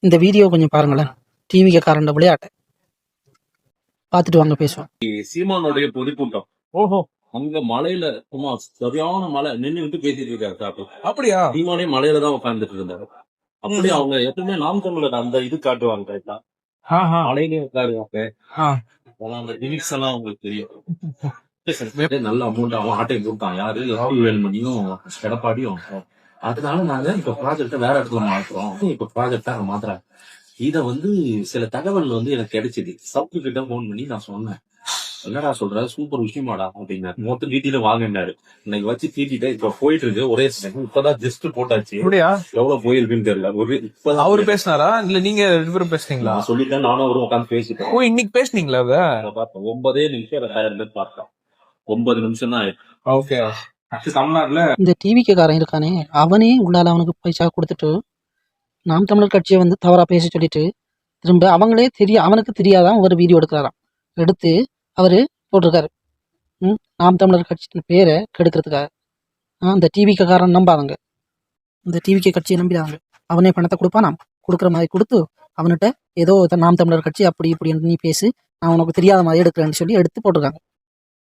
இந்த வீடியோ கொஞ்சம் பாருங்களேன். டிவிக்காரண்ட விளையாட்டை பார்த்துட்டு வாங்க பேசுவோம். சீமானுடைய பொதுக்கூட்டம். ஓஹோ, அங்க மலையில சும்மா சரியான மலை நின்னுட்டு பேசிட்டு இருக்காரு சாப்பிட்டு. அப்படியா? சீமானே மலையில தான் உட்கார்ந்துட்டு இருந்தாரு. அப்படி அவங்க எப்பவுமே நாம் தமிழர் அந்த இது காட்டுவாங்க கரெக்டா. ஆஹா. மலையிலேயே உட்காருவாங்க. ஆ. அதான் அந்த லிமிக்ஸ் எல்லாம் உங்களுக்கு தெரியும். நல்ல அமௌண்ட் அவன் ஆட்டை போட்டான் யாரு ராகுல் வேல்மணியும் எடப்பாடியும். அதனால நாங்க இப்ப ப்ராஜெக்ட வேற இடத்துல மாத்துறோம். இப்ப ப்ராஜெக்டா மாத்துறாங்க. இத சில தகவல் எனக்கு கிடைச்சது. சப்பு கிட்ட போன் பண்ணி நான் சொன்னேன், என்னடா சொல்ற, சூப்பர் விஷயமாடா அப்படின்னாரு. மொத்தம் டீட்டெயில வாங்கினாரு. இன்னைக்கு வச்சு தீட்டிட்டு இப்ப போயிட்டு இருக்கு. ஒரே செகண்ட் இப்பதான் ஜஸ்ட் போட்டாச்சு. அப்படியா? எவ்வளவு போயிருக்குன்னு தெரியல. இப்பதான் அவரு பேசினாரா இல்ல நீங்க 2 பேரும் பேசுனீங்களா? நான் சொல்லிட்டேன், நானும் அவரும் உட்காந்து பேசிட்டேன். ஓ, இன்னைக்கு பேசுனீங்களா? பார்த்தேன் 9 நிமிஷம் 2000 பார்த்தேன். 9 நிமிஷம் தான் ஆயிடுச்சு. ஓகே. தமிழ்நாட்டுல இந்த டிவிக்காரன் இருக்கானே, அவனே உள்ளால அவனுக்கு பைசா கொடுத்துட்டு நாம் தமிழர் கட்சியை தவறா பேச சொல்லிட்டு திரும்ப அவனுக்கு தெரியாதான் ஒரு வீடியோ எடுக்கிறாராம். எடுத்து அவரு போட்டிருக்காரு. நாம் தமிழர் கட்சியின் பேரை கெடுக்கிறதுக்காக. அந்த டிவிக்காரன் நம்பாதங்க. இந்த டிவிக்கு கட்சியை நம்பிடாங்க. அவனே பணத்தை கொடுப்பானாம். கொடுக்குற மாதிரி கொடுத்து அவன்கிட்ட ஏதோ நாம் தமிழர் கட்சி அப்படி இப்படின்னு நீ பேசு, நான் உனக்கு தெரியாத மாதிரி எடுக்கிறேன்னு சொல்லி எடுத்து போட்டிருக்காங்க.